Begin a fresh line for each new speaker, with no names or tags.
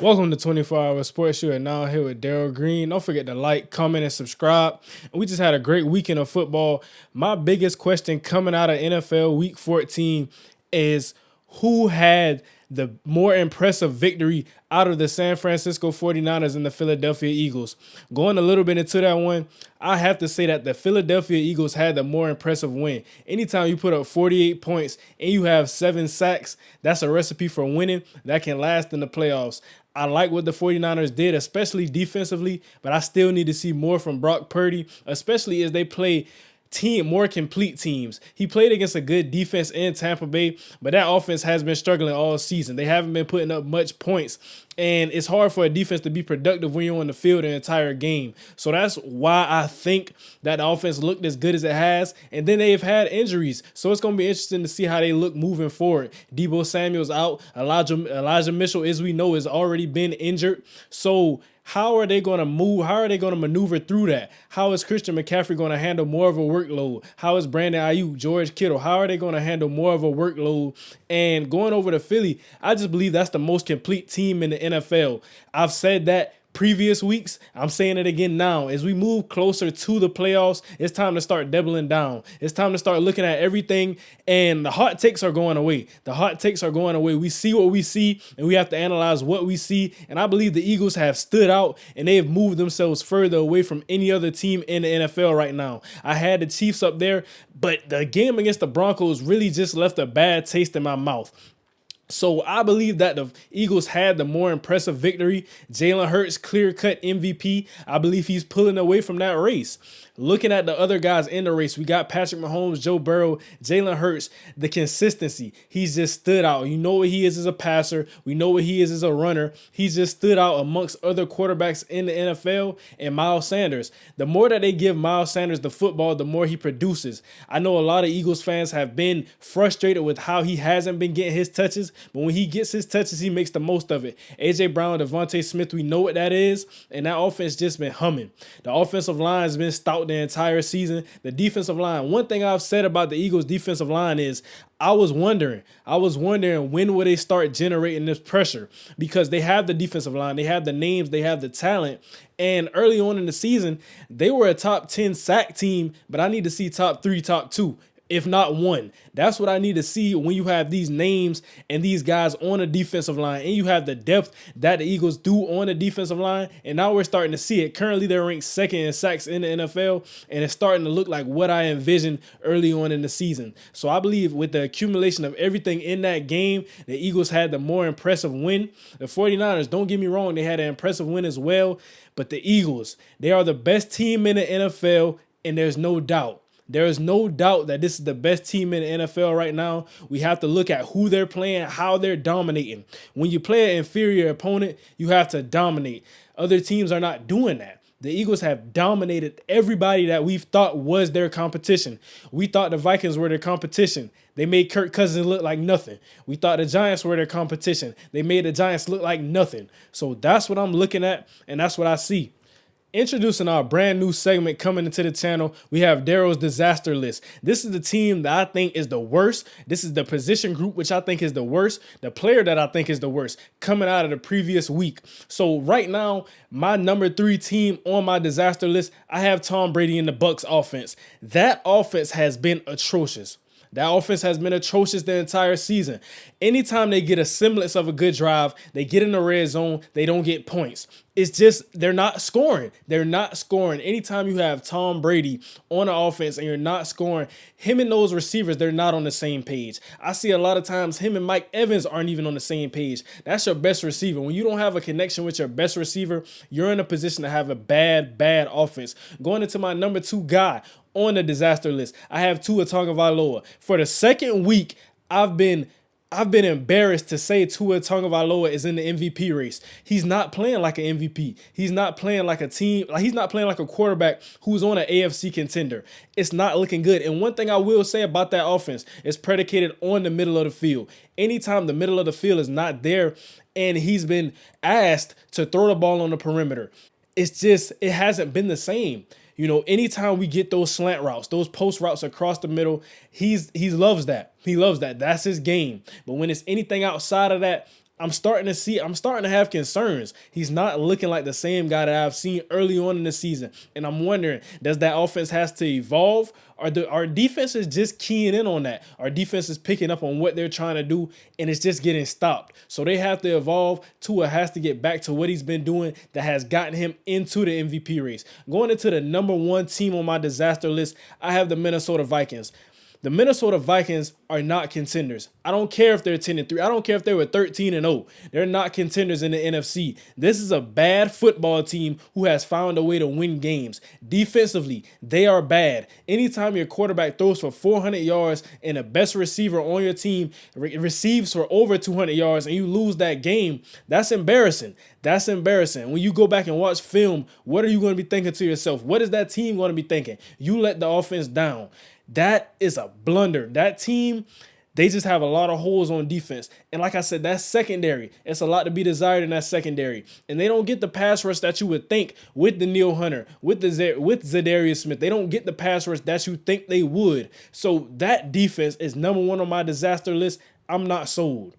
Welcome to 24-Hour Sports. You are now here with Daryl Green. Don't forget to like, comment, and subscribe. And we just had a great weekend of football. My biggest question coming out of NFL Week 14 is who had the more impressive victory out of the San Francisco 49ers and the Philadelphia Eagles. Going a little bit into that one, I have to say that the Philadelphia Eagles had the more impressive win. Anytime you put up 48 points and you have 7 sacks, that's a recipe for winning that can last in the playoffs. I like what the 49ers did, especially defensively, but I still need to see more from Brock Purdy, especially as they play more complete teams. He played against a good defense in Tampa Bay, but that offense has been struggling all season. They haven't been putting up much points, and it's hard for a defense to be productive when you're on the field an entire game. So that's why I think that the offense looked as good as it has, and then they've had injuries. So it's going to be interesting to see how they look moving forward. Deebo Samuel's out. Elijah Mitchell, as we know, has already been injured. So how are they going to move? How are they going to maneuver through that? How is Christian McCaffrey going to handle more of a workload? How is Brandon Ayuk, George Kittle? How are they going to handle more of a workload? And going over to Philly, I just believe that's the most complete team in the NFL. I've said that previous weeks. I'm saying it again now. As we move closer to the playoffs, it's time to start doubling down. It's time to start looking at everything, and the hot takes are going away. The hot takes are going away. We see what we see, and we have to analyze what we see, and I believe the Eagles have stood out, and they have moved themselves further away from any other team in the NFL right now. I had the Chiefs up there, but the game against the Broncos really just left a bad taste in my mouth. So I believe that the Eagles had the more impressive victory. Jalen Hurts, clear-cut MVP. I believe he's pulling away from that race. Looking at the other guys in the race, we got Patrick Mahomes, Joe Burrow, Jalen Hurts. The consistency, he's just stood out. You know what he is as a passer. We know what he is as a runner. He's just stood out amongst other quarterbacks in the NFL. And Miles Sanders, the more that they give Miles Sanders the football, the more he produces. I know a lot of Eagles fans have been frustrated with how he hasn't been getting his touches, but when he gets his touches, he makes the most of it. A.J. Brown, Devontae Smith, we know what that is, and that offense just been humming. The offensive line has been stout the entire season. The defensive line, one thing I've said about the Eagles defensive line is I was wondering when will they start generating this pressure, because they have the defensive line, they have the names, they have the talent, and early on in the season, they were a top 10 sack team, but I need to see top 3, top 2. If not 1. That's what I need to see when you have these names and these guys on the defensive line, and you have the depth that the Eagles do on the defensive line. And now we're starting to see it. Currently, they're ranked second in sacks in the NFL, and it's starting to look like what I envisioned early on in the season. So I believe with the accumulation of everything in that game, the Eagles had the more impressive win. The 49ers, don't get me wrong, they had an impressive win as well. But the Eagles, they are the best team in the NFL, and there's no doubt. There is no doubt that this is the best team in the NFL right now. We have to look at who they're playing, how they're dominating. When you play an inferior opponent, you have to dominate. Other teams are not doing that. The Eagles have dominated everybody that we've thought was their competition. We thought the Vikings were their competition. They made Kirk Cousins look like nothing. We thought the Giants were their competition. They made the Giants look like nothing. So that's what I'm looking at, and that's what I see. Introducing our brand new segment coming into the channel, we have Daryl's Disaster List. This is the team that I think is the worst. This is the position group which I think is the worst. The player that I think is the worst coming out of the previous week. So right now, my number 3 team on my disaster list, I have Tom Brady in the Bucs offense. That offense has been atrocious. That offense has been atrocious the entire season. Anytime they get a semblance of a good drive, they get in the red zone, they don't get points. It's just they're not scoring. They're not scoring. Anytime you have Tom Brady on the offense and you're not scoring, him and those receivers, they're not on the same page. I see a lot of times him and Mike Evans aren't even on the same page. That's your best receiver. When you don't have a connection with your best receiver, you're in a position to have a bad offense. Going into my number 2 guy on the disaster list, I have Tua Tagovailoa. For the second week, I've been embarrassed to say Tua Tagovailoa is in the MVP race. He's not playing like an MVP. He's not playing like a team. He's not playing like a quarterback who's on an AFC contender. It's not looking good. And one thing I will say about that offense is predicated on the middle of the field. Anytime the middle of the field is not there and he's been asked to throw the ball on the perimeter, it hasn't been the same. You know, anytime we get those slant routes, those post routes across the middle, he loves that. He loves that. That's his game. But when it's anything outside of that, I'm starting to have concerns. He's not looking like the same guy that I've seen early on in the season. And I'm wondering, does that offense has to evolve? Our defense is just keying in on that. Our defense is picking up on what they're trying to do, and it's just getting stopped. So they have to evolve. Tua has to get back to what he's been doing that has gotten him into the MVP race. Going into the number one team on my disaster list, I have the Minnesota Vikings. The Minnesota Vikings are not contenders. I don't care if they're 10-3. I don't care if they were 13-0. They're not contenders in the NFC. This is a bad football team who has found a way to win games. Defensively, they are bad. Anytime your quarterback throws for 400 yards and the best receiver on your team receives for over 200 yards and you lose that game, that's embarrassing. That's embarrassing. When you go back and watch film, what are you going to be thinking to yourself? What is that team going to be thinking? You let the offense down. That is a blunder. That team, they just have a lot of holes on defense. And like I said, that's secondary. It's a lot to be desired in that secondary. And they don't get the pass rush that you would think with Danielle Hunter, with Zadarius Smith. They don't get the pass rush that you think they would. So that defense is number one on my disaster list. I'm not sold.